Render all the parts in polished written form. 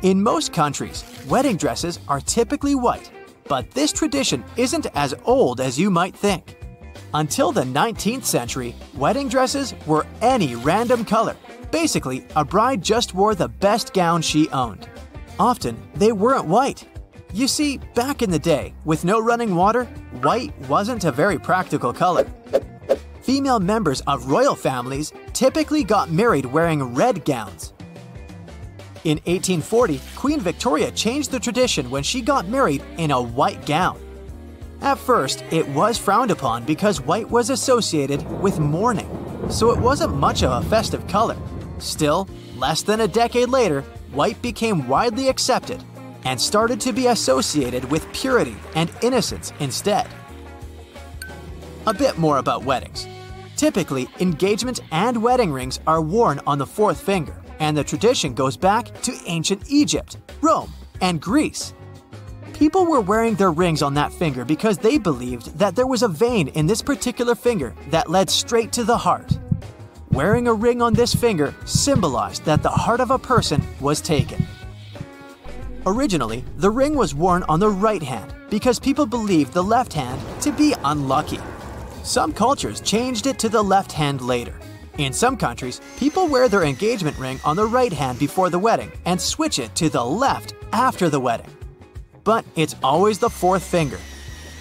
In most countries, wedding dresses are typically white, but this tradition isn't as old as you might think. Until the 19th century, wedding dresses were any random color. Basically, a bride just wore the best gown she owned. Often, they weren't white. You see, back in the day, with no running water, white wasn't a very practical color. Female members of royal families typically got married wearing red gowns. In 1840, Queen Victoria changed the tradition when she got married in a white gown. At first, it was frowned upon because white was associated with mourning, so it wasn't much of a festive color. Still, less than a decade later, white became widely accepted and started to be associated with purity and innocence instead. A bit more about weddings. Typically, engagement and wedding rings are worn on the fourth finger, and the tradition goes back to ancient Egypt, Rome, and Greece. People were wearing their rings on that finger because they believed that there was a vein in this particular finger that led straight to the heart. Wearing a ring on this finger symbolized that the heart of a person was taken. Originally, the ring was worn on the right hand because people believed the left hand to be unlucky. Some cultures changed it to the left hand later. In some countries, people wear their engagement ring on the right hand before the wedding and switch it to the left after the wedding. But it's always the fourth finger.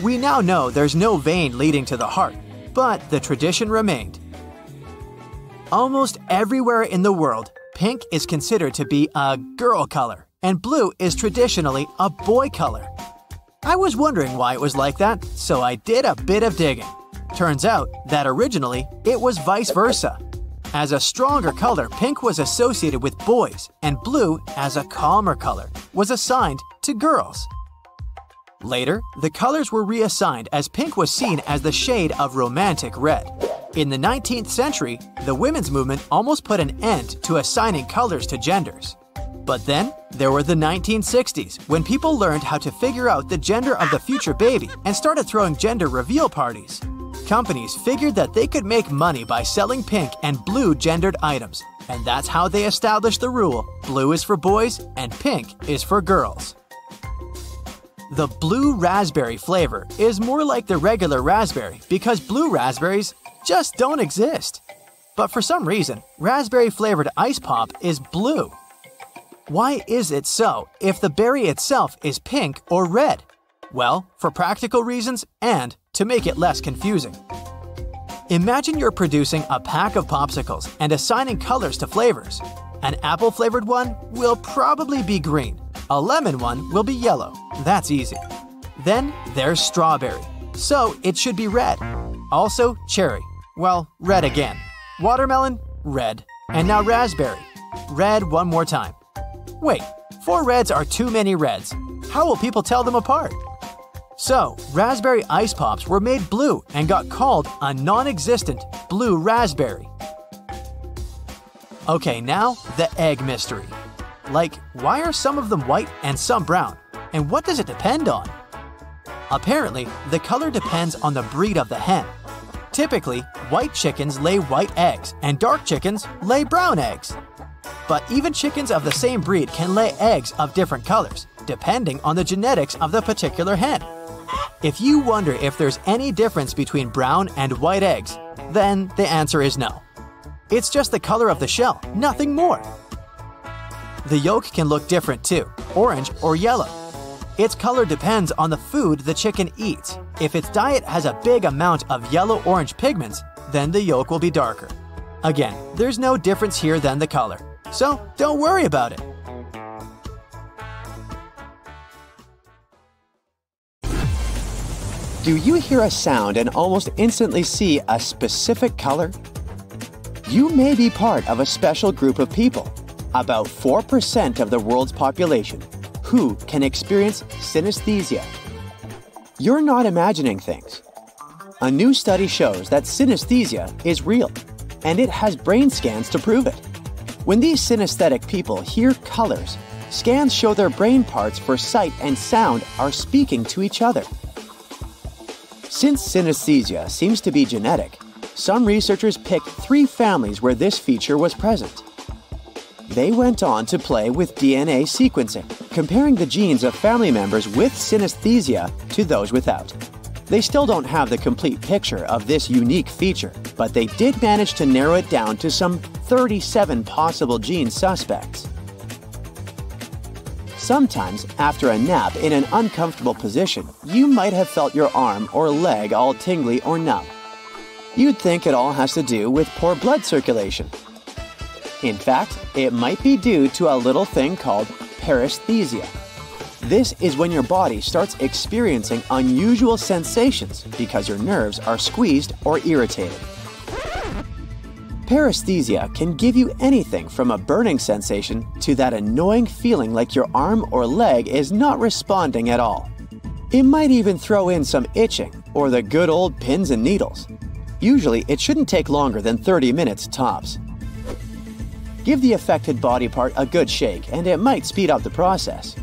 We now know there's no vein leading to the heart, but the tradition remained. Almost everywhere in the world, pink is considered to be a girl color, and blue is traditionally a boy color. I was wondering why it was like that, so I did a bit of digging. Turns out that originally it was vice versa. As a stronger color, pink was associated with boys, and blue, as a calmer color, was assigned to girls. Later, the colors were reassigned as pink was seen as the shade of romantic red. In the 19th century, the women's movement almost put an end to assigning colors to genders. But then, there were the 1960s, when people learned how to figure out the gender of the future baby and started throwing gender reveal parties. Companies figured that they could make money by selling pink and blue gendered items, and that's how they established the rule: blue is for boys and pink is for girls. The blue raspberry flavor is more like the regular raspberry because blue raspberries just don't exist. But for some reason, raspberry flavored ice pop is blue. Why is it so if the berry itself is pink or red? Well, for practical reasons and to make it less confusing. Imagine you're producing a pack of popsicles and assigning colors to flavors. An apple-flavored one will probably be green. A lemon one will be yellow. That's easy. Then there's strawberry, so it should be red. Also cherry. Well, red again. Watermelon, red. And now raspberry. Red one more time. Wait, 4 reds are too many reds. How will people tell them apart? So, raspberry ice pops were made blue and got called a non-existent blue raspberry. Okay, now the egg mystery. Like, why are some of them white and some brown? And what does it depend on? Apparently, the color depends on the breed of the hen. Typically, white chickens lay white eggs and dark chickens lay brown eggs. But even chickens of the same breed can lay eggs of different colors, depending on the genetics of the particular hen. If you wonder if there's any difference between brown and white eggs, then the answer is no. It's just the color of the shell, nothing more. The yolk can look different too, orange or yellow. Its color depends on the food the chicken eats. If its diet has a big amount of yellow-orange pigments, then the yolk will be darker. Again, there's no difference here than the color, so don't worry about it. Do you hear a sound and almost instantly see a specific color? You may be part of a special group of people, about 4% of the world's population, who can experience synesthesia. You're not imagining things. A new study shows that synesthesia is real, and it has brain scans to prove it. When these synesthetic people hear colors, scans show their brain parts for sight and sound are speaking to each other. Since synesthesia seems to be genetic, some researchers picked 3 families where this feature was present. They went on to play with DNA sequencing, comparing the genes of family members with synesthesia to those without. They still don't have the complete picture of this unique feature, but they did manage to narrow it down to some 37 possible gene suspects. Sometimes, after a nap in an uncomfortable position, you might have felt your arm or leg all tingly or numb. You'd think it all has to do with poor blood circulation. In fact, it might be due to a little thing called paresthesia. This is when your body starts experiencing unusual sensations because your nerves are squeezed or irritated. Paresthesia can give you anything from a burning sensation to that annoying feeling like your arm or leg is not responding at all. It might even throw in some itching or the good old pins and needles. Usually, it shouldn't take longer than 30 minutes tops. Give the affected body part a good shake and it might speed up the process.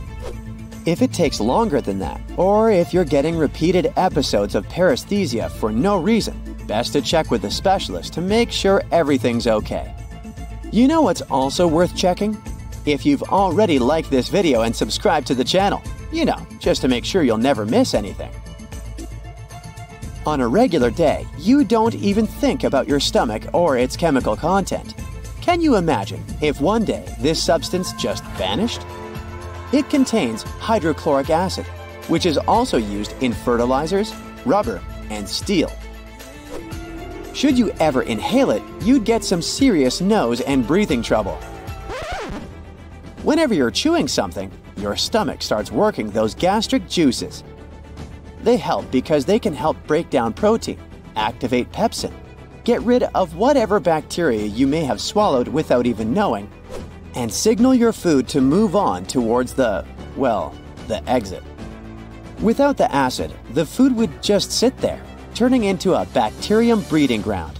If it takes longer than that, or if you're getting repeated episodes of paresthesia for no reason, best to check with a specialist to make sure everything's okay. You know what's also worth checking? If you've already liked this video and subscribed to the channel, just to make sure you'll never miss anything. On a regular day, you don't even think about your stomach or its chemical content. Can you imagine if one day this substance just vanished? It contains hydrochloric acid, which is also used in fertilizers, rubber, and steel. Should you ever inhale it, you'd get some serious nose and breathing trouble. Whenever you're chewing something, your stomach starts working those gastric juices. They help because they can help break down protein, activate pepsin, get rid of whatever bacteria you may have swallowed without even knowing, and signal your food to move on towards the exit. Without the acid, the food would just sit there, turning into a bacterium breeding ground.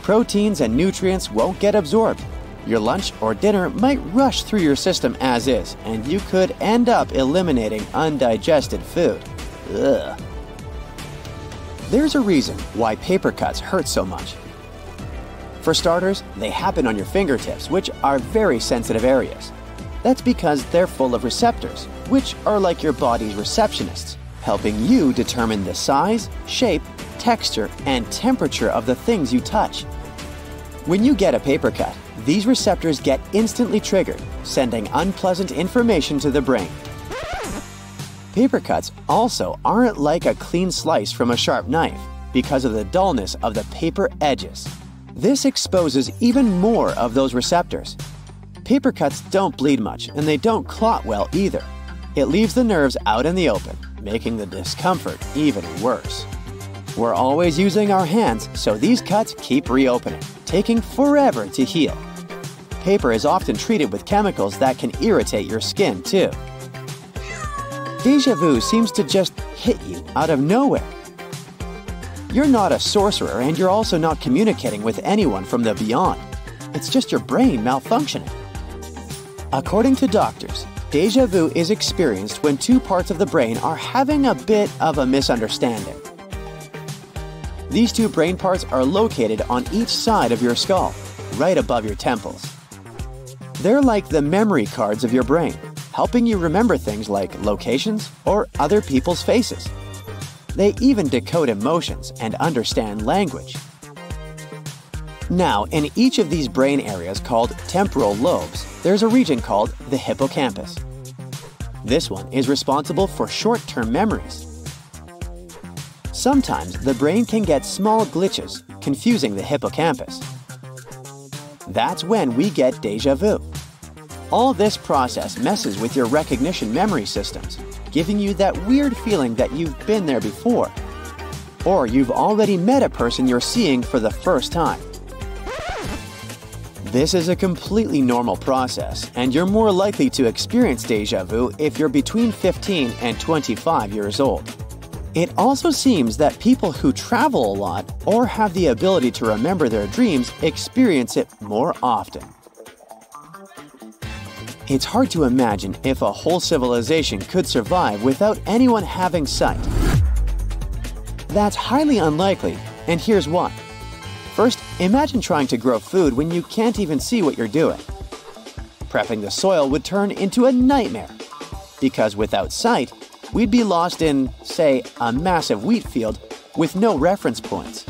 Proteins and nutrients won't get absorbed. Your lunch or dinner might rush through your system as is, and you could end up eliminating undigested food. Ugh. There's a reason why paper cuts hurt so much. For starters, they happen on your fingertips, which are very sensitive areas. That's because they're full of receptors, which are like your body's receptionists, helping you determine the size, shape, texture, and temperature of the things you touch. When you get a paper cut, these receptors get instantly triggered, sending unpleasant information to the brain. Paper cuts also aren't like a clean slice from a sharp knife because of the dullness of the paper edges. This exposes even more of those receptors. Paper cuts don't bleed much and they don't clot well either. It leaves the nerves out in the open, making the discomfort even worse. We're always using our hands, so these cuts keep reopening, taking forever to heal. Paper is often treated with chemicals that can irritate your skin too. Deja vu seems to just hit you out of nowhere. You're not a sorcerer and you're also not communicating with anyone from the beyond. It's just your brain malfunctioning. According to doctors, deja vu is experienced when two parts of the brain are having a bit of a misunderstanding. These two brain parts are located on each side of your skull, right above your temples. They're like the memory cards of your brain, helping you remember things like locations or other people's faces. They even decode emotions and understand language. Now, in each of these brain areas called temporal lobes, there's a region called the hippocampus. This one is responsible for short-term memories. Sometimes the brain can get small glitches, confusing the hippocampus. That's when we get deja vu. All this process messes with your recognition memory systems, giving you that weird feeling that you've been there before, or you've already met a person you're seeing for the first time. This is a completely normal process, and you're more likely to experience deja vu if you're between 15 and 25 years old. It also seems that people who travel a lot or have the ability to remember their dreams experience it more often. It's hard to imagine if a whole civilization could survive without anyone having sight. That's highly unlikely, and here's why. First, imagine trying to grow food when you can't even see what you're doing. prepping the soil would turn into a nightmare. Because without sight, we'd be lost in, say, a massive wheat field with no reference points.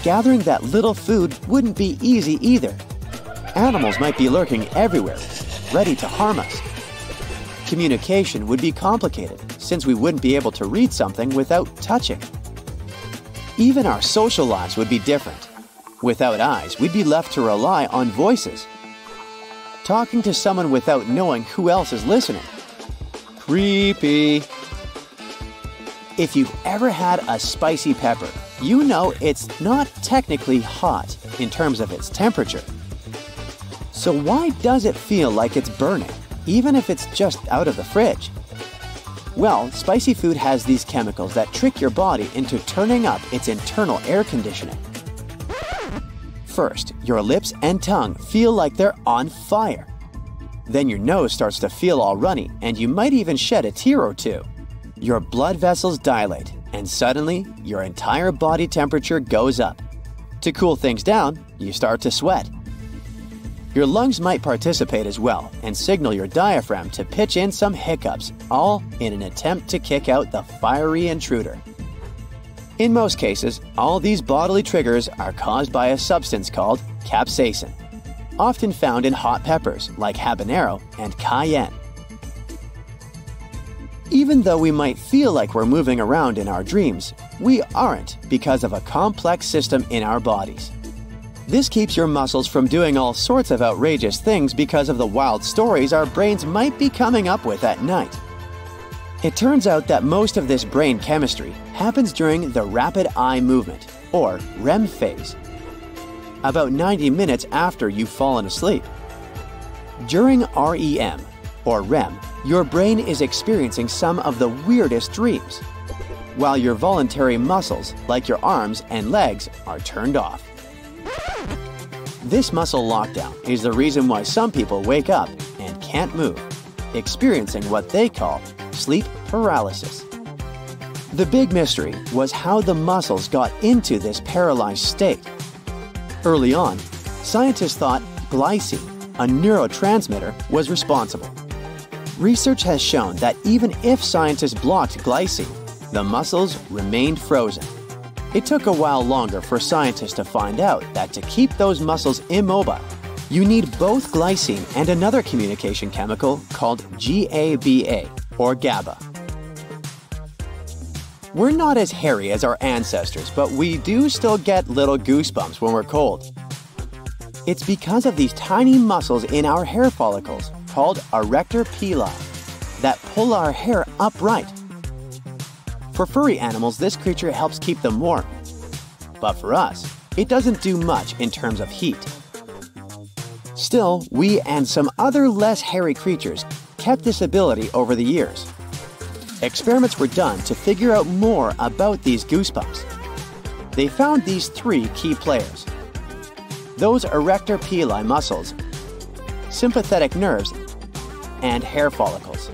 Gathering that little food wouldn't be easy either. Animals might be lurking everywhere, ready to harm us. Communication would be complicated, since we wouldn't be able to read something without touching. Even our social lives would be different. Without eyes, we'd be left to rely on voices. Talking to someone without knowing who else is listening. Creepy. If you've ever had a spicy pepper, you know it's not technically hot in terms of its temperature. So why does it feel like it's burning, even if it's just out of the fridge? Well, spicy food has these chemicals that trick your body into turning up its internal air conditioning. First, your lips and tongue feel like they're on fire. Then your nose starts to feel all runny, and you might even shed a tear or two. Your blood vessels dilate, and suddenly, your entire body temperature goes up. To cool things down, you start to sweat. Your lungs might participate as well and signal your diaphragm to pitch in some hiccups, all in an attempt to kick out the fiery intruder. In most cases, all these bodily triggers are caused by a substance called capsaicin, often found in hot peppers like habanero and cayenne. Even though we might feel like we're moving around in our dreams, we aren't because of a complex system in our bodies. This keeps your muscles from doing all sorts of outrageous things because of the wild stories our brains might be coming up with at night. It turns out that most of this brain chemistry happens during the rapid eye movement, or REM phase, about 90 minutes after you've fallen asleep. During REM, or REM, your brain is experiencing some of the weirdest dreams, while your voluntary muscles, like your arms and legs, are turned off. This muscle lockdown is the reason why some people wake up and can't move, experiencing what they call sleep paralysis. The big mystery was how the muscles got into this paralyzed state. Early on, scientists thought glycine, a neurotransmitter, was responsible. Research has shown that even if scientists blocked glycine, the muscles remained frozen. It took a while longer for scientists to find out that to keep those muscles immobile, you need both glycine and another communication chemical called GABA, or GABA. We're not as hairy as our ancestors, but we do still get little goosebumps when we're cold. It's because of these tiny muscles in our hair follicles, called erector pili, that pull our hair upright. For furry animals, this creature helps keep them warm. But for us, it doesn't do much in terms of heat. Still, we and some other less hairy creatures kept this ability over the years. Experiments were done to figure out more about these goosebumps. They found these three key players: those erector pili muscles, sympathetic nerves, and hair follicles.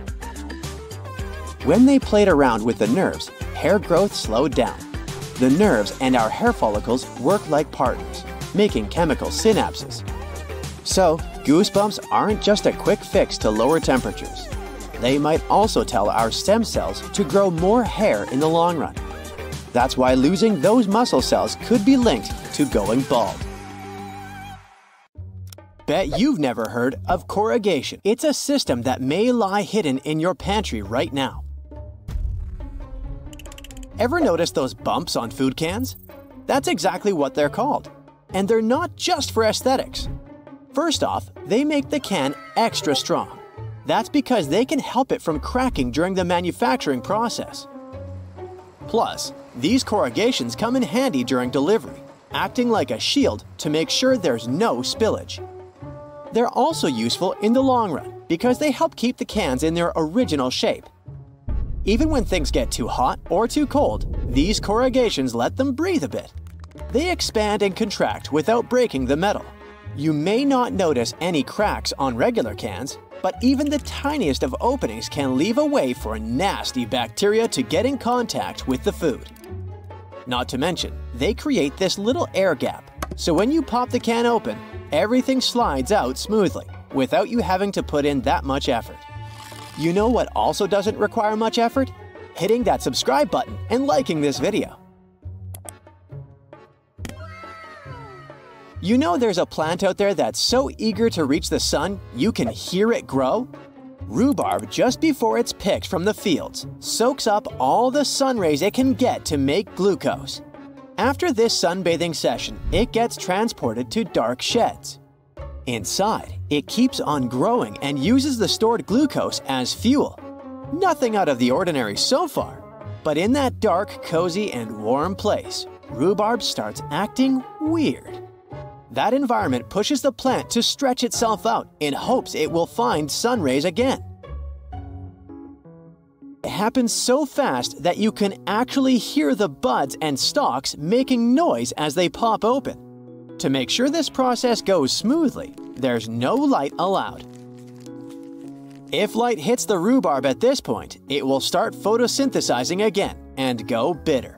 When they played around with the nerves, hair growth slowed down. The nerves and our hair follicles work like partners, making chemical synapses. So, goosebumps aren't just a quick fix to lower temperatures. They might also tell our stem cells to grow more hair in the long run. That's why losing those muscle cells could be linked to going bald. Bet you've never heard of corrugation. It's a system that may lie hidden in your pantry right now. Ever notice those bumps on food cans? That's exactly what they're called. And they're not just for aesthetics. First off, they make the can extra strong. That's because they can help it from cracking during the manufacturing process. Plus, these corrugations come in handy during delivery, acting like a shield to make sure there's no spillage. They're also useful in the long run because they help keep the cans in their original shape. Even when things get too hot or too cold, these corrugations let them breathe a bit. They expand and contract without breaking the metal. You may not notice any cracks on regular cans, but even the tiniest of openings can leave a way for nasty bacteria to get in contact with the food. Not to mention, they create this little air gap, so when you pop the can open, everything slides out smoothly, without you having to put in that much effort. You know what also doesn't require much effort? Hitting that subscribe button and liking this video. You know there's a plant out there that's so eager to reach the sun you can hear it grow? Rhubarb, just before it's picked from the fields, soaks up all the sun rays it can get to make glucose. After this sunbathing session, it gets transported to dark sheds. Inside, it keeps on growing and uses the stored glucose as fuel. Nothing out of the ordinary so far, but in that dark, cozy, and warm place, rhubarb starts acting weird. That environment pushes the plant to stretch itself out in hopes it will find sun rays again. It happens so fast that you can actually hear the buds and stalks making noise as they pop open. To make sure this process goes smoothly, there's no light allowed. If light hits the rhubarb at this point, it will start photosynthesizing again and go bitter.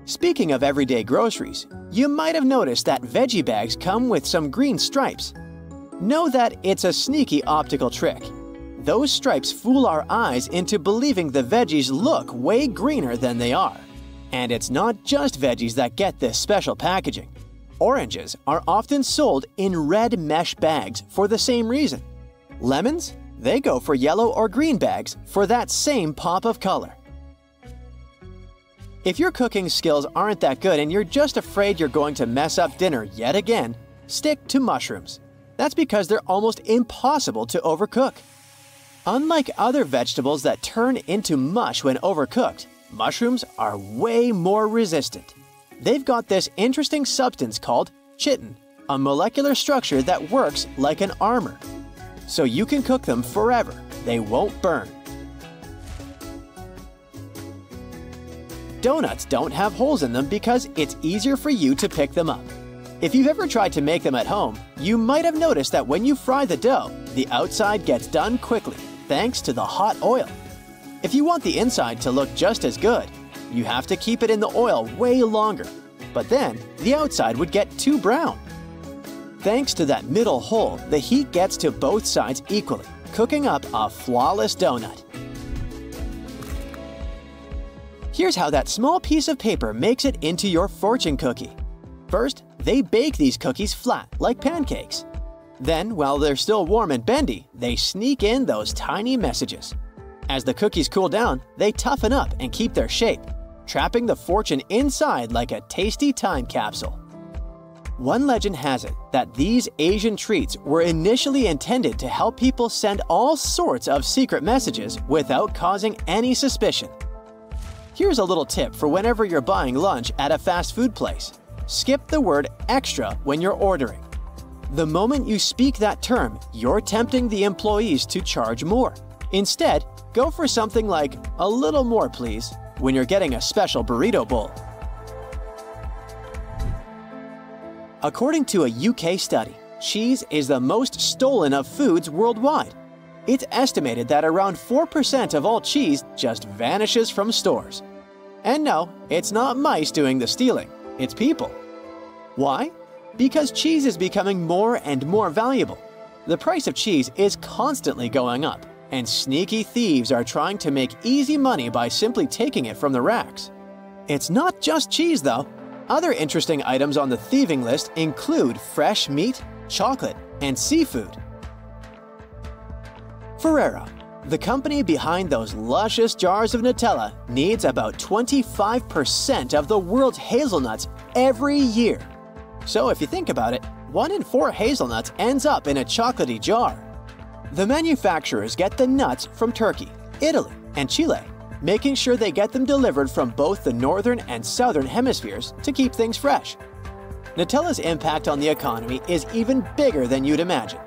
Speaking of everyday groceries, you might have noticed that veggie bags come with some green stripes. Know that it's a sneaky optical trick. Those stripes fool our eyes into believing the veggies look way greener than they are. And it's not just veggies that get this special packaging. Oranges are often sold in red mesh bags for the same reason. Lemons? They go for yellow or green bags for that same pop of color. If your cooking skills aren't that good and you're just afraid you're going to mess up dinner yet again, stick to mushrooms. That's because they're almost impossible to overcook. Unlike other vegetables that turn into mush when overcooked, mushrooms are way more resistant. They've got this interesting substance called chitin, a molecular structure that works like an armor. So you can cook them forever. They won't burn. Donuts don't have holes in them because it's easier for you to pick them up. If you've ever tried to make them at home, you might have noticed that when you fry the dough, the outside gets done quickly, thanks to the hot oil. If you want the inside to look just as good, you have to keep it in the oil way longer, but then the outside would get too brown. Thanks to that middle hole, the heat gets to both sides equally, cooking up a flawless donut. Here's how that small piece of paper makes it into your fortune cookie. First, they bake these cookies flat, like pancakes. Then, while they're still warm and bendy, they sneak in those tiny messages. As the cookies cool down, they toughen up and keep their shape, trapping the fortune inside like a tasty time capsule. One legend has it that these Asian treats were initially intended to help people send all sorts of secret messages without causing any suspicion. Here's a little tip for whenever you're buying lunch at a fast food place. Skip the word extra when you're ordering. The moment you speak that term, you're tempting the employees to charge more. Instead, go for something like, "A little more, please," when you're getting a special burrito bowl. According to a UK study, cheese is the most stolen of foods worldwide. It's estimated that around 4% of all cheese just vanishes from stores. And no, it's not mice doing the stealing, it's people. Why? Because cheese is becoming more and more valuable. The price of cheese is constantly going up, and sneaky thieves are trying to make easy money by simply taking it from the racks. It's not just cheese, though. Other interesting items on the thieving list include fresh meat, chocolate, and seafood. Ferrero, the company behind those luscious jars of Nutella, needs about 25% of the world's hazelnuts every year. So if you think about it, 1 in 4 hazelnuts ends up in a chocolatey jar. The manufacturers get the nuts from Turkey, Italy, and Chile, making sure they get them delivered from both the northern and southern hemispheres to keep things fresh. Nutella's impact on the economy is even bigger than you'd imagine.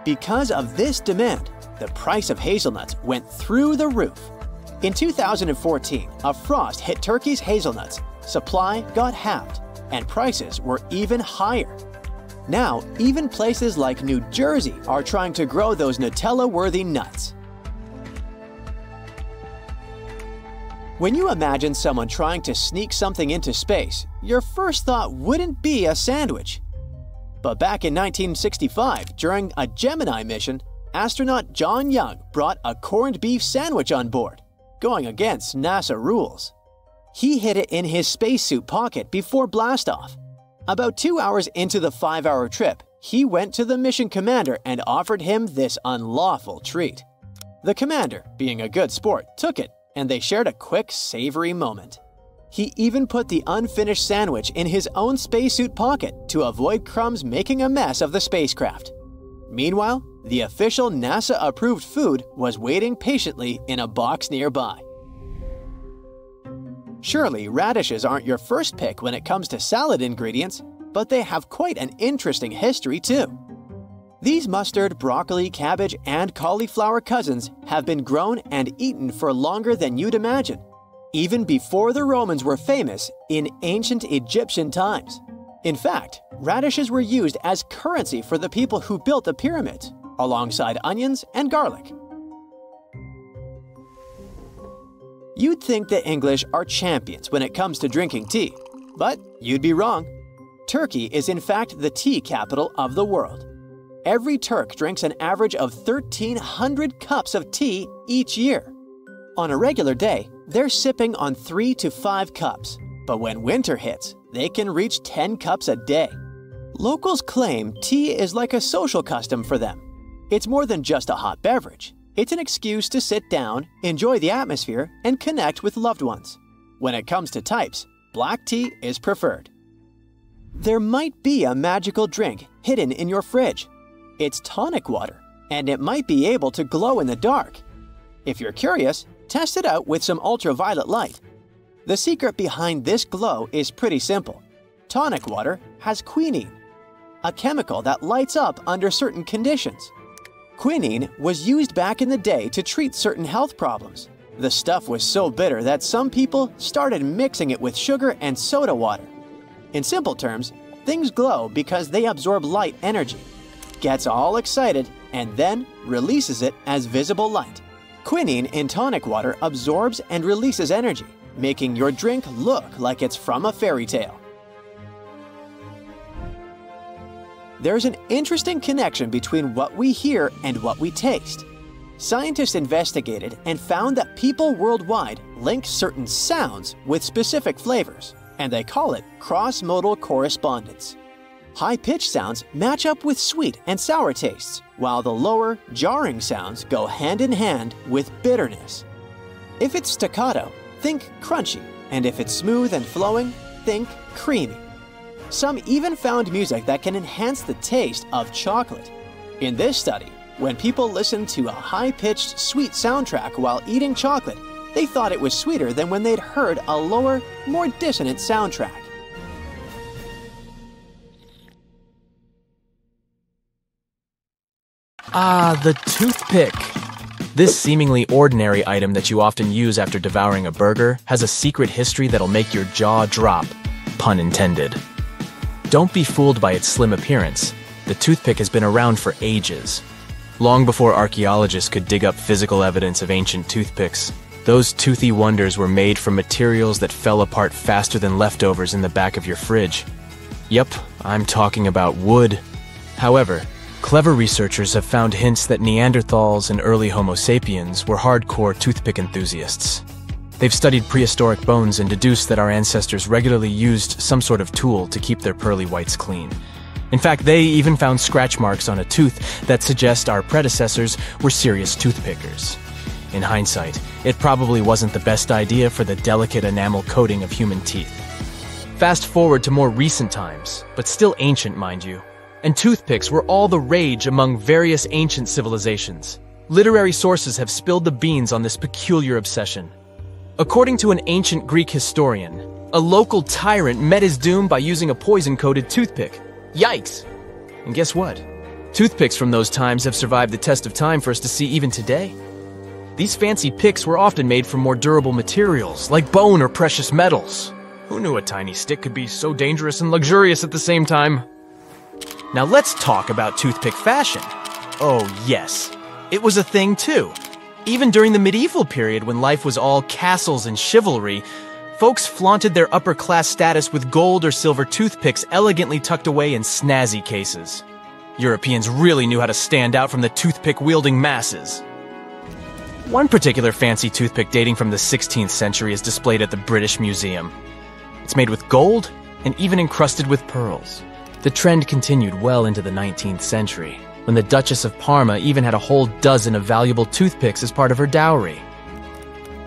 Because of this demand, the price of hazelnuts went through the roof. In 2014, a frost hit Turkey's hazelnuts, supply got halved, and prices were even higher. Now, even places like New Jersey are trying to grow those Nutella-worthy nuts. When you imagine someone trying to sneak something into space, your first thought wouldn't be a sandwich. But back in 1965, during a Gemini mission, astronaut John Young brought a corned beef sandwich on board, going against NASA rules. He hid it in his spacesuit pocket before blastoff. About 2 hours into the 5-hour trip, he went to the mission commander and offered him this unlawful treat. The commander, being a good sport, took it, and they shared a quick, savory moment. He even put the unfinished sandwich in his own spacesuit pocket to avoid crumbs making a mess of the spacecraft. Meanwhile, the official NASA-approved food was waiting patiently in a box nearby. Surely, radishes aren't your first pick when it comes to salad ingredients, but they have quite an interesting history too. These mustard, broccoli, cabbage, and cauliflower cousins have been grown and eaten for longer than you'd imagine, even before the Romans were famous in ancient Egyptian times. In fact, radishes were used as currency for the people who built the pyramids, alongside onions and garlic. You'd think the English are champions when it comes to drinking tea, but you'd be wrong. Turkey is in fact the tea capital of the world. Every Turk drinks an average of 1,300 cups of tea each year. On a regular day, they're sipping on 3 to 5 cups, but when winter hits, they can reach 10 cups a day. Locals claim tea is like a social custom for them. It's more than just a hot beverage. It's an excuse to sit down, enjoy the atmosphere, and connect with loved ones. When it comes to types, black tea is preferred. There might be a magical drink hidden in your fridge. It's tonic water, and it might be able to glow in the dark. If you're curious, test it out with some ultraviolet light. The secret behind this glow is pretty simple. Tonic water has quinine, a chemical that lights up under certain conditions. Quinine was used back in the day to treat certain health problems. The stuff was so bitter that some people started mixing it with sugar and soda water. In simple terms, things glow because they absorb light energy, gets all excited, and then releases it as visible light. Quinine in tonic water absorbs and releases energy, making your drink look like it's from a fairy tale. There's an interesting connection between what we hear and what we taste. Scientists investigated and found that people worldwide link certain sounds with specific flavors, and they call it cross-modal correspondence. High-pitched sounds match up with sweet and sour tastes, while the lower, jarring sounds go hand in hand with bitterness. If it's staccato, think crunchy, and if it's smooth and flowing, think creamy. Some even found music that can enhance the taste of chocolate. In this study, when people listened to a high-pitched, sweet soundtrack while eating chocolate, they thought it was sweeter than when they'd heard a lower, more dissonant soundtrack. Ah, the toothpick. This seemingly ordinary item that you often use after devouring a burger has a secret history that'll make your jaw drop, pun intended. Don't be fooled by its slim appearance. The toothpick has been around for ages. Long before archaeologists could dig up physical evidence of ancient toothpicks, those toothy wonders were made from materials that fell apart faster than leftovers in the back of your fridge. Yep, I'm talking about wood. However, clever researchers have found hints that Neanderthals and early Homo sapiens were hardcore toothpick enthusiasts. They've studied prehistoric bones and deduced that our ancestors regularly used some sort of tool to keep their pearly whites clean. In fact, they even found scratch marks on a tooth that suggest our predecessors were serious toothpickers. In hindsight, it probably wasn't the best idea for the delicate enamel coating of human teeth. Fast forward to more recent times, but still ancient, mind you, and toothpicks were all the rage among various ancient civilizations. Literary sources have spilled the beans on this peculiar obsession. According to an ancient Greek historian, a local tyrant met his doom by using a poison-coated toothpick. Yikes! And guess what? Toothpicks from those times have survived the test of time for us to see even today. These fancy picks were often made from more durable materials, like bone or precious metals. Who knew a tiny stick could be so dangerous and luxurious at the same time? Now let's talk about toothpick fashion. Oh yes, it was a thing too. Even during the medieval period when life was all castles and chivalry, Folks flaunted their upper-class status with gold or silver toothpicks elegantly tucked away in snazzy cases. Europeans really knew how to stand out from the toothpick-wielding masses. One particular fancy toothpick dating from the 16th century is displayed at the British Museum. It's made with gold and even encrusted with pearls. The trend continued well into the 19th century, when the Duchess of Parma even had a whole dozen of valuable toothpicks as part of her dowry.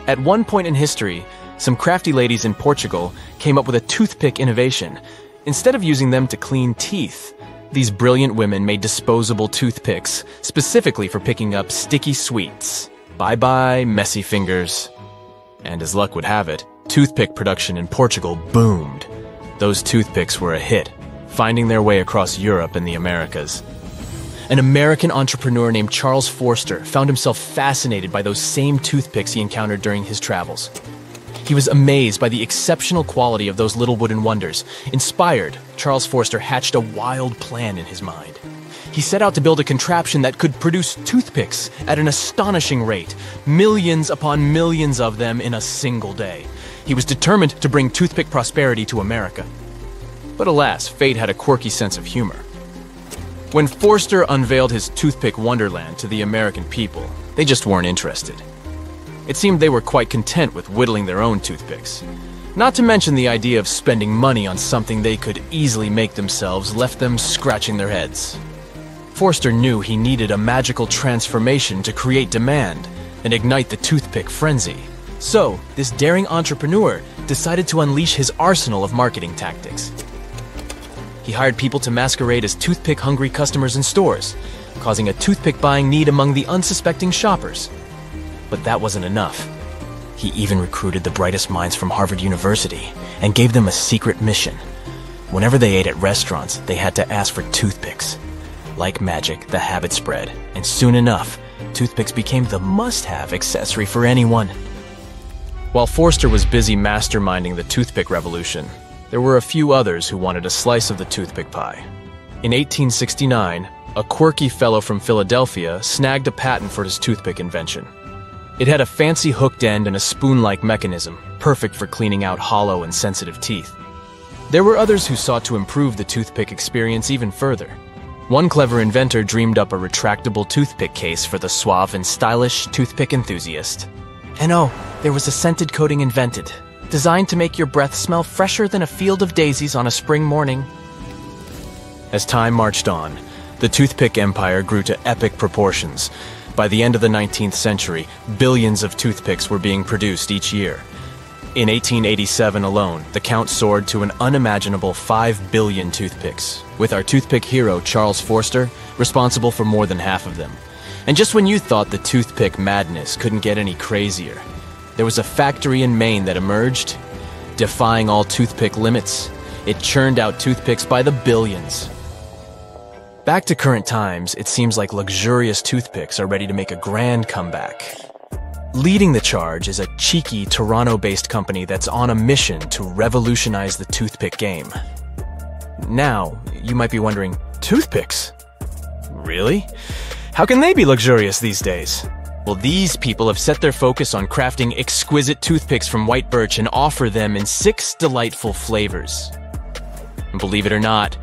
At one point in history, some crafty ladies in Portugal came up with a toothpick innovation. Instead of using them to clean teeth, these brilliant women made disposable toothpicks specifically for picking up sticky sweets. Bye-bye, messy fingers. And as luck would have it, toothpick production in Portugal boomed. Those toothpicks were a hit, finding their way across Europe and the Americas. An American entrepreneur named Charles Forster found himself fascinated by those same toothpicks he encountered during his travels. He was amazed by the exceptional quality of those little wooden wonders. Inspired, Charles Forster hatched a wild plan in his mind. He set out to build a contraption that could produce toothpicks at an astonishing rate, millions upon millions of them in a single day. He was determined to bring toothpick prosperity to America. But alas, fate had a quirky sense of humor. When Forster unveiled his toothpick wonderland to the American people, they just weren't interested. It seemed they were quite content with whittling their own toothpicks. Not to mention the idea of spending money on something they could easily make themselves left them scratching their heads. Forster knew he needed a magical transformation to create demand and ignite the toothpick frenzy. So, this daring entrepreneur decided to unleash his arsenal of marketing tactics. He hired people to masquerade as toothpick-hungry customers in stores, causing a toothpick-buying need among the unsuspecting shoppers. But that wasn't enough. He even recruited the brightest minds from Harvard University and gave them a secret mission. Whenever they ate at restaurants, they had to ask for toothpicks. Like magic, the habit spread, and soon enough, toothpicks became the must-have accessory for anyone. While Forster was busy masterminding the toothpick revolution, there were a few others who wanted a slice of the toothpick pie. In 1869, a quirky fellow from Philadelphia snagged a patent for his toothpick invention. It had a fancy hooked end and a spoon-like mechanism, perfect for cleaning out hollow and sensitive teeth. There were others who sought to improve the toothpick experience even further. One clever inventor dreamed up a retractable toothpick case for the suave and stylish toothpick enthusiast. And oh, there was a scented coating invented, designed to make your breath smell fresher than a field of daisies on a spring morning. As time marched on, the toothpick empire grew to epic proportions. By the end of the 19th century, billions of toothpicks were being produced each year. In 1887 alone, the count soared to an unimaginable 5 billion toothpicks, with our toothpick hero Charles Forster responsible for more than half of them. And just when you thought the toothpick madness couldn't get any crazier, there was a factory in Maine that emerged, defying all toothpick limits. It churned out toothpicks by the billions. Back to current times, it seems like luxurious toothpicks are ready to make a grand comeback. Leading the charge is a cheeky Toronto-based company that's on a mission to revolutionize the toothpick game. Now, you might be wondering, toothpicks? Really? How can they be luxurious these days? Well, these people have set their focus on crafting exquisite toothpicks from white birch and offer them in 6 delightful flavors. And believe it or not,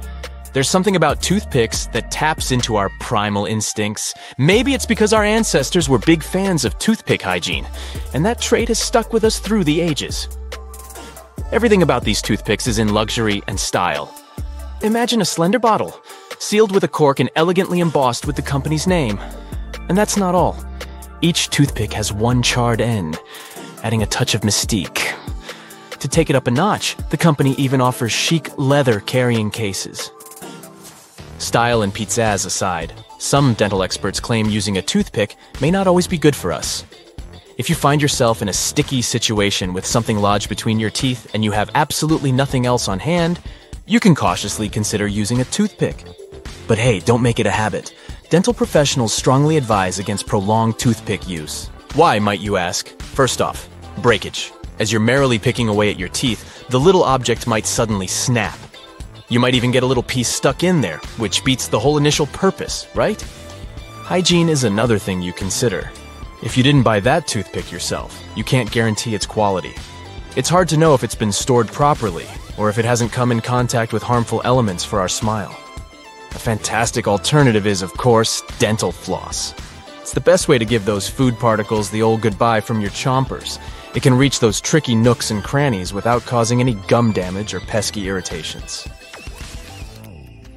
there's something about toothpicks that taps into our primal instincts. Maybe it's because our ancestors were big fans of toothpick hygiene, and that trait has stuck with us through the ages. Everything about these toothpicks is in luxury and style. Imagine a slender bottle, sealed with a cork and elegantly embossed with the company's name. And that's not all. Each toothpick has one charred end, adding a touch of mystique. To take it up a notch, the company even offers chic leather carrying cases. Style and pizzazz aside, some dental experts claim using a toothpick may not always be good for us. If you find yourself in a sticky situation with something lodged between your teeth and you have absolutely nothing else on hand, you can cautiously consider using a toothpick. But hey, don't make it a habit. Dental professionals strongly advise against prolonged toothpick use. Why, might you ask? First off, breakage. As you're merrily picking away at your teeth, the little object might suddenly snap. You might even get a little piece stuck in there, which beats the whole initial purpose, right? Hygiene is another thing you consider. If you didn't buy that toothpick yourself, you can't guarantee its quality. It's hard to know if it's been stored properly or if it hasn't come in contact with harmful elements for our smile. A fantastic alternative is, of course, dental floss. It's the best way to give those food particles the old goodbye from your chompers. It can reach those tricky nooks and crannies without causing any gum damage or pesky irritations.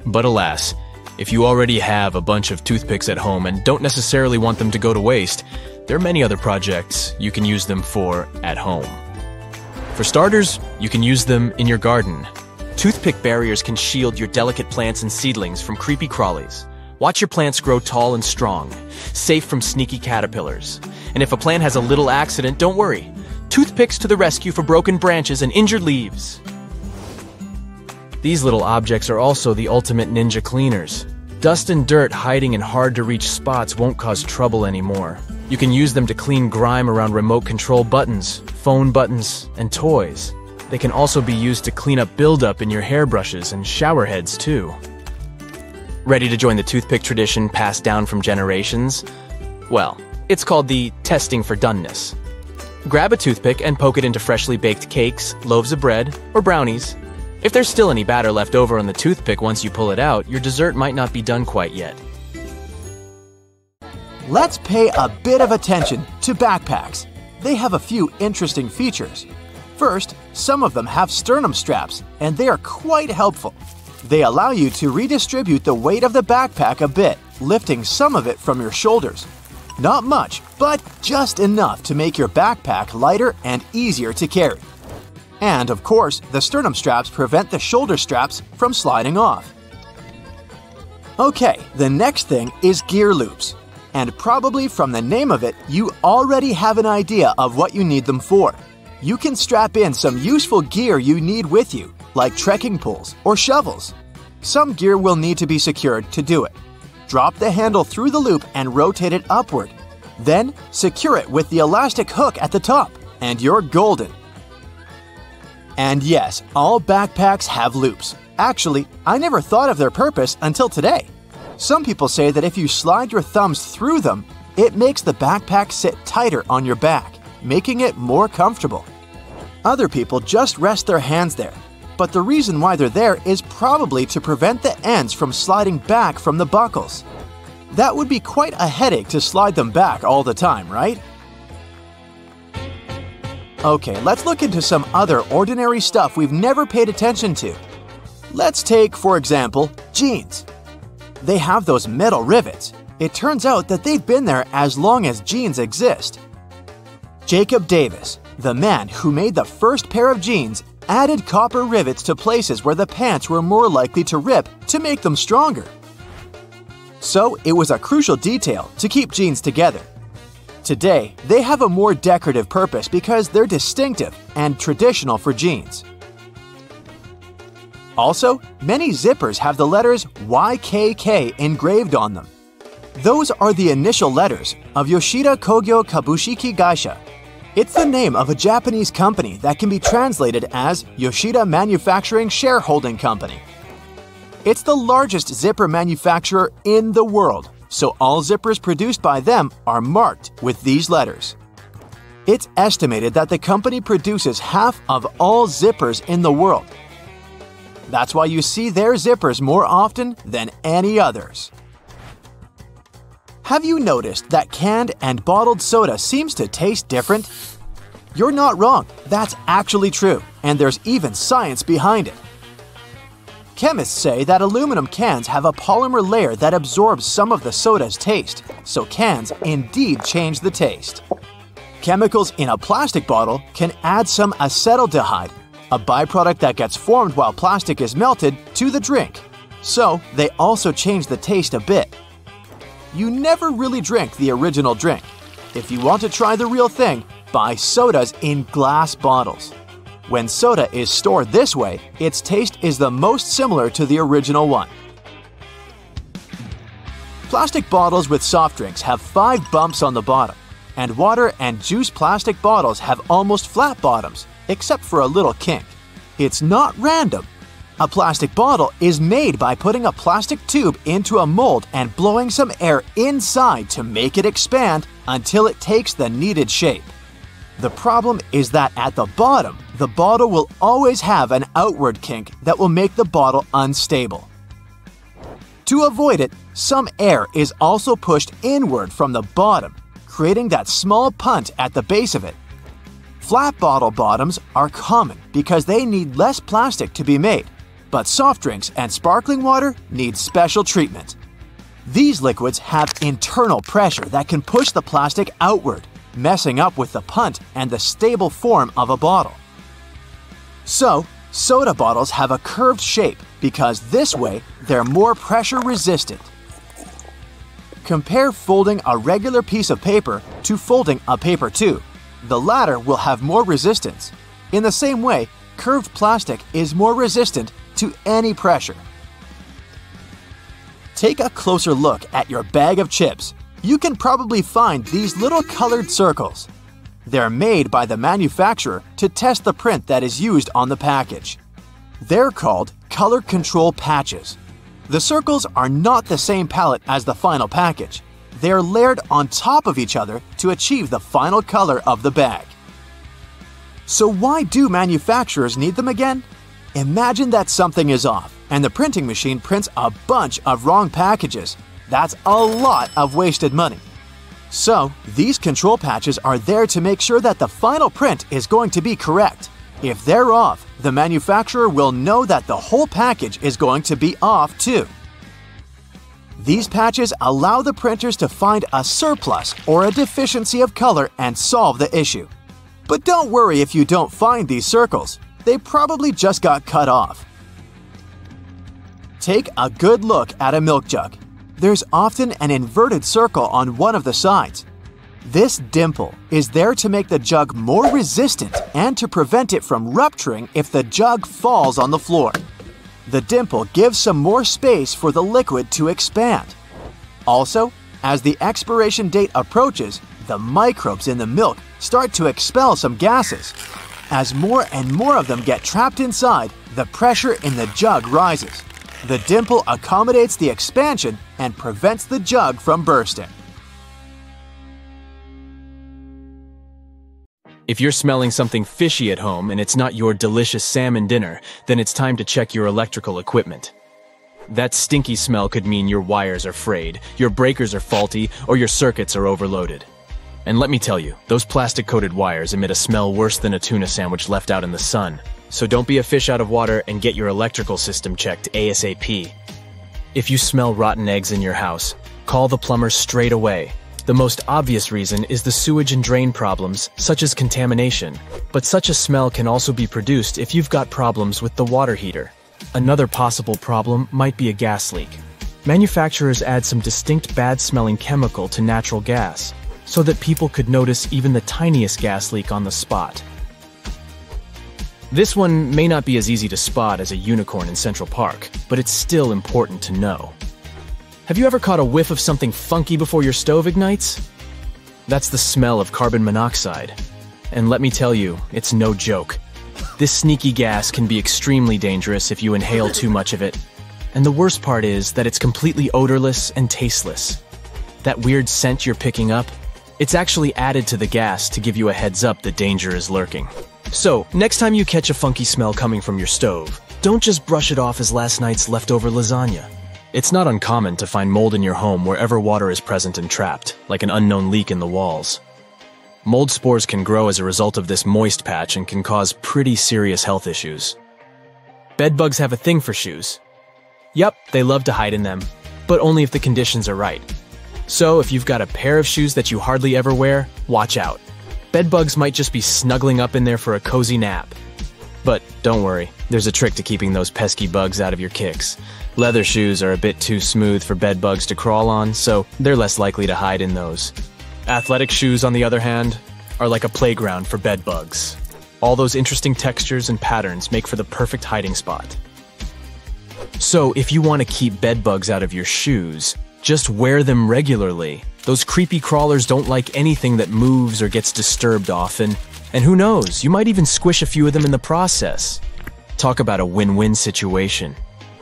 But alas, if you already have a bunch of toothpicks at home and don't necessarily want them to go to waste, there are many other projects you can use them for at home. For starters, you can use them in your garden. Toothpick barriers can shield your delicate plants and seedlings from creepy crawlies. Watch your plants grow tall and strong, safe from sneaky caterpillars. And if a plant has a little accident, don't worry. Toothpicks to the rescue for broken branches and injured leaves. These little objects are also the ultimate ninja cleaners. Dust and dirt hiding in hard-to-reach spots won't cause trouble anymore. You can use them to clean grime around remote control buttons, phone buttons, and toys. They can also be used to clean up buildup in your hairbrushes and shower heads too. Ready to join the toothpick tradition passed down from generations? Well, it's called the testing for doneness. Grab a toothpick and poke it into freshly baked cakes, loaves of bread, or brownies. If there's still any batter left over on the toothpick once you pull it out, your dessert might not be done quite yet. Let's pay a bit of attention to backpacks. They have a few interesting features. First, some of them have sternum straps, and they are quite helpful. They allow you to redistribute the weight of the backpack a bit, lifting some of it from your shoulders. Not much, but just enough to make your backpack lighter and easier to carry. And of course, the sternum straps prevent the shoulder straps from sliding off. Okay, the next thing is gear loops. And probably from the name of it, you already have an idea of what you need them for. You can strap in some useful gear you need with you, like trekking poles or shovels. Some gear will need to be secured to do it. Drop the handle through the loop and rotate it upward. Then, secure it with the elastic hook at the top, and you're golden. And yes, all backpacks have loops. Actually, I never thought of their purpose until today. Some people say that if you slide your thumbs through them, it makes the backpack sit tighter on your back, making it more comfortable. Other people just rest their hands there, but the reason why they're there is probably to prevent the ends from sliding back from the buckles. That would be quite a headache to slide them back all the time, right? Okay, let's look into some other ordinary stuff we've never paid attention to. Let's take, for example, jeans. They have those metal rivets. It turns out that they've been there as long as jeans exist. Jacob Davis, the man who made the first pair of jeans, added copper rivets to places where the pants were more likely to rip to make them stronger. So it was a crucial detail to keep jeans together. Today, they have a more decorative purpose because they're distinctive and traditional for jeans. Also, many zippers have the letters YKK engraved on them. Those are the initial letters of Yoshida Kogyo Kabushiki Gaisha. It's the name of a Japanese company that can be translated as Yoshida Manufacturing Shareholding Company. It's the largest zipper manufacturer in the world, so all zippers produced by them are marked with these letters. It's estimated that the company produces half of all zippers in the world. That's why you see their zippers more often than any others. Have you noticed that canned and bottled soda seems to taste different? You're not wrong, that's actually true, and there's even science behind it. Chemists say that aluminum cans have a polymer layer that absorbs some of the soda's taste, so cans indeed change the taste. Chemicals in a plastic bottle can add some acetaldehyde, a byproduct that gets formed while plastic is melted, to the drink. So, they also change the taste a bit. You never really drink the original drink. If you want to try the real thing, buy sodas in glass bottles. When soda is stored this way, its taste is the most similar to the original one. Plastic bottles with soft drinks have 5 bumps on the bottom, and water and juice plastic bottles have almost flat bottoms, except for a little kink. It's not random. A plastic bottle is made by putting a plastic tube into a mold and blowing some air inside to make it expand until it takes the needed shape. The problem is that at the bottom, the bottle will always have an outward kink that will make the bottle unstable. To avoid it, some air is also pushed inward from the bottom, creating that small punt at the base of it. Flat bottle bottoms are common because they need less plastic to be made, but soft drinks and sparkling water need special treatment. These liquids have internal pressure that can push the plastic outward, messing up with the punt and the stable form of a bottle. So, soda bottles have a curved shape because this way they're more pressure resistant. Compare folding a regular piece of paper to folding a paper tube. The latter will have more resistance. In the same way, curved plastic is more resistant to any pressure. Take a closer look at your bag of chips. You can probably find these little colored circles. They're made by the manufacturer to test the print that is used on the package. They're called color control patches. The circles are not the same palette as the final package. They are layered on top of each other to achieve the final color of the bag. So why do manufacturers need them again? Imagine that something is off and the printing machine prints a bunch of wrong packages. That's a lot of wasted money. So, these control patches are there to make sure that the final print is going to be correct. If they're off, the manufacturer will know that the whole package is going to be off too. These patches allow the printers to find a surplus or a deficiency of color and solve the issue. But don't worry if you don't find these circles. They probably just got cut off. Take a good look at a milk jug. There's often an inverted circle on one of the sides. This dimple is there to make the jug more resistant and to prevent it from rupturing if the jug falls on the floor. The dimple gives some more space for the liquid to expand. Also, as the expiration date approaches, the microbes in the milk start to expel some gases. As more and more of them get trapped inside, the pressure in the jug rises. The dimple accommodates the expansion and prevents the jug from bursting. If you're smelling something fishy at home and it's not your delicious salmon dinner, then it's time to check your electrical equipment. That stinky smell could mean your wires are frayed, your breakers are faulty, or your circuits are overloaded. And let me tell you, those plastic-coated wires emit a smell worse than a tuna sandwich left out in the sun. So don't be a fish out of water and get your electrical system checked ASAP. If you smell rotten eggs in your house, call the plumber straight away. The most obvious reason is the sewage and drain problems, such as contamination. But such a smell can also be produced if you've got problems with the water heater. Another possible problem might be a gas leak. Manufacturers add some distinct bad-smelling chemical to natural gas, so that people could notice even the tiniest gas leak on the spot. This one may not be as easy to spot as a unicorn in Central Park, but it's still important to know. Have you ever caught a whiff of something funky before your stove ignites? That's the smell of carbon monoxide. And let me tell you, it's no joke. This sneaky gas can be extremely dangerous if you inhale too much of it. And the worst part is that it's completely odorless and tasteless. That weird scent you're picking up, it's actually added to the gas to give you a heads up that danger is lurking. So, next time you catch a funky smell coming from your stove, don't just brush it off as last night's leftover lasagna. It's not uncommon to find mold in your home wherever water is present and trapped, like an unknown leak in the walls. Mold spores can grow as a result of this moist patch and can cause pretty serious health issues. Bedbugs have a thing for shoes. Yup, they love to hide in them, but only if the conditions are right. So if you've got a pair of shoes that you hardly ever wear, watch out. Bedbugs might just be snuggling up in there for a cozy nap. But don't worry, there's a trick to keeping those pesky bugs out of your kicks. Leather shoes are a bit too smooth for bedbugs to crawl on, so they're less likely to hide in those. Athletic shoes, on the other hand, are like a playground for bedbugs. All those interesting textures and patterns make for the perfect hiding spot. So if you want to keep bedbugs out of your shoes, just wear them regularly. Those creepy crawlers don't like anything that moves or gets disturbed often. And who knows, you might even squish a few of them in the process. Talk about a win-win situation.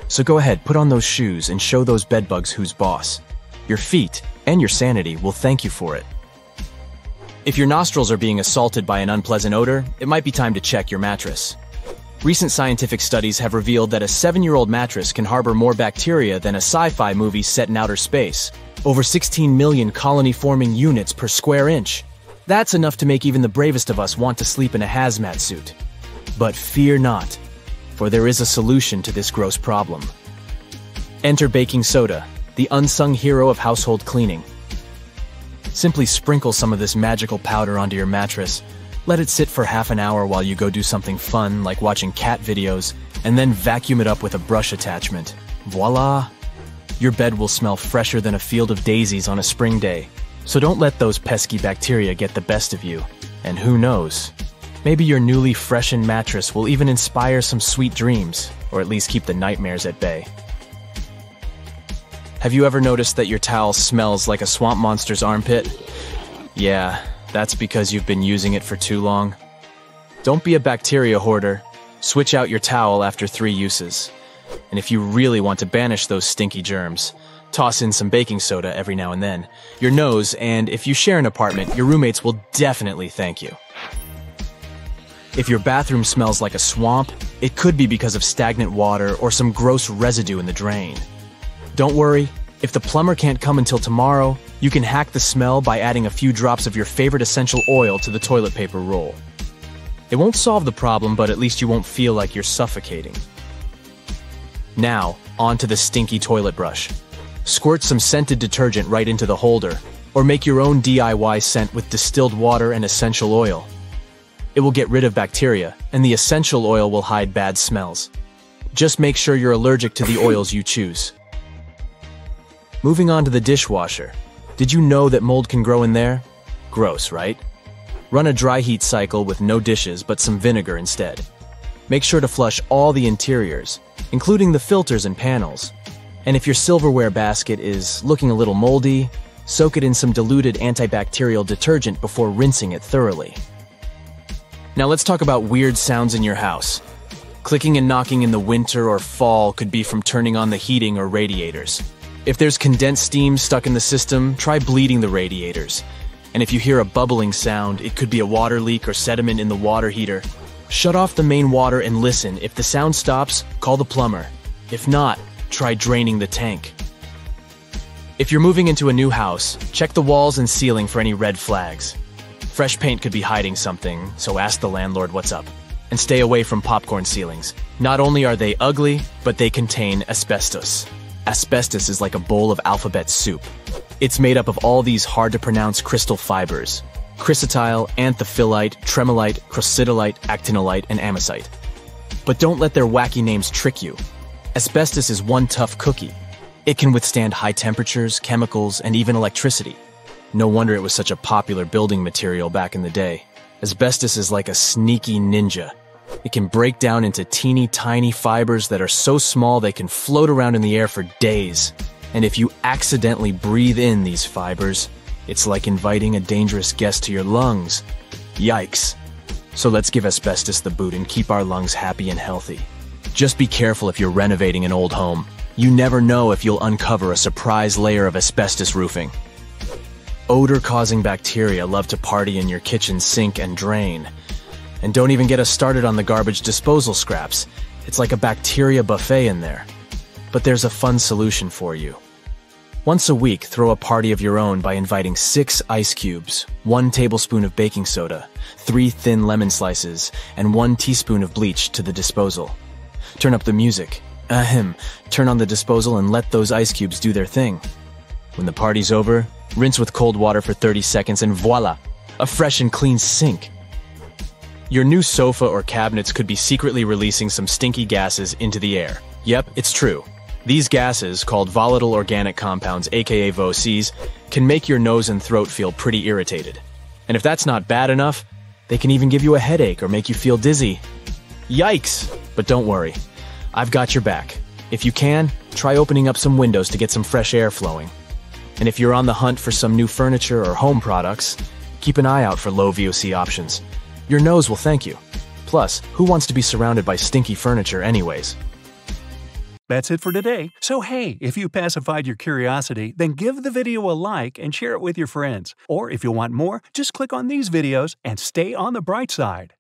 So go ahead, put on those shoes and show those bedbugs who's boss. Your feet and your sanity will thank you for it. If your nostrils are being assaulted by an unpleasant odor, it might be time to check your mattress. Recent scientific studies have revealed that a 7-year-old mattress can harbor more bacteria than a sci-fi movie set in outer space. Over 16 million colony-forming units per square inch. That's enough to make even the bravest of us want to sleep in a hazmat suit. But fear not, for there is a solution to this gross problem. Enter baking soda, the unsung hero of household cleaning. Simply sprinkle some of this magical powder onto your mattress. Let it sit for half an hour while you go do something fun, like watching cat videos, and then vacuum it up with a brush attachment. Voila! Your bed will smell fresher than a field of daisies on a spring day. So don't let those pesky bacteria get the best of you. And who knows? Maybe your newly freshened mattress will even inspire some sweet dreams, or at least keep the nightmares at bay. Have you ever noticed that your towel smells like a swamp monster's armpit? Yeah, that's because you've been using it for too long. Don't be a bacteria hoarder. Switch out your towel after 3 uses. And if you really want to banish those stinky germs, toss in some baking soda every now and then. Your nose, and if you share an apartment, your roommates will definitely thank you. If your bathroom smells like a swamp, it could be because of stagnant water or some gross residue in the drain. Don't worry, if the plumber can't come until tomorrow, you can hack the smell by adding a few drops of your favorite essential oil to the toilet paper roll. It won't solve the problem, but at least you won't feel like you're suffocating. Now, onto the stinky toilet brush. Squirt some scented detergent right into the holder, or make your own DIY scent with distilled water and essential oil. It will get rid of bacteria, and the essential oil will hide bad smells. Just make sure you're allergic to the oils you choose. Moving on to the dishwasher. Did you know that mold can grow in there? Gross, right? Run a dry heat cycle with no dishes but some vinegar instead. Make sure to flush all the interiors, including the filters and panels. And if your silverware basket is looking a little moldy, soak it in some diluted antibacterial detergent before rinsing it thoroughly. Now let's talk about weird sounds in your house. Clicking and knocking in the winter or fall could be from turning on the heating or radiators. If there's condensed steam stuck in the system, try bleeding the radiators. And if you hear a bubbling sound, it could be a water leak or sediment in the water heater. Shut off the main water and listen. If the sound stops, call the plumber. If not, try draining the tank. If you're moving into a new house, check the walls and ceiling for any red flags. Fresh paint could be hiding something, so ask the landlord what's up. And stay away from popcorn ceilings. Not only are they ugly, but they contain asbestos. Asbestos is like a bowl of alphabet soup. It's made up of all these hard-to-pronounce crystal fibers: chrysotile, anthophyllite, tremolite, crocitolite, actinolite, and amosite. But don't let their wacky names trick you. Asbestos is one tough cookie. It can withstand high temperatures, chemicals, and even electricity. No wonder it was such a popular building material back in the day. Asbestos is like a sneaky ninja. It can break down into teeny tiny fibers that are so small they can float around in the air for days. And if you accidentally breathe in these fibers, it's like inviting a dangerous guest to your lungs. Yikes. So let's give asbestos the boot and keep our lungs happy and healthy. Just be careful if you're renovating an old home. You never know if you'll uncover a surprise layer of asbestos roofing. Odor-causing bacteria love to party in your kitchen sink and drain. And don't even get us started on the garbage disposal scraps. It's like a bacteria buffet in there. But there's a fun solution for you. Once a week, throw a party of your own by inviting 6 ice cubes, 1 tablespoon of baking soda, 3 thin lemon slices, and 1 teaspoon of bleach to the disposal. Turn up the music. Turn on the disposal and let those ice cubes do their thing. When the party's over, rinse with cold water for 30 seconds and voila! A fresh and clean sink. Your new sofa or cabinets could be secretly releasing some stinky gases into the air. Yep, it's true. These gases, called volatile organic compounds, aka VOCs, can make your nose and throat feel pretty irritated. And if that's not bad enough, they can even give you a headache or make you feel dizzy. Yikes! But don't worry, I've got your back. If you can, try opening up some windows to get some fresh air flowing. And if you're on the hunt for some new furniture or home products, keep an eye out for low VOC options. Your nose will thank you. Plus, who wants to be surrounded by stinky furniture anyways? That's it for today. So hey, if you pacified your curiosity, then give the video a like and share it with your friends. Or if you want more, just click on these videos and stay on the bright side.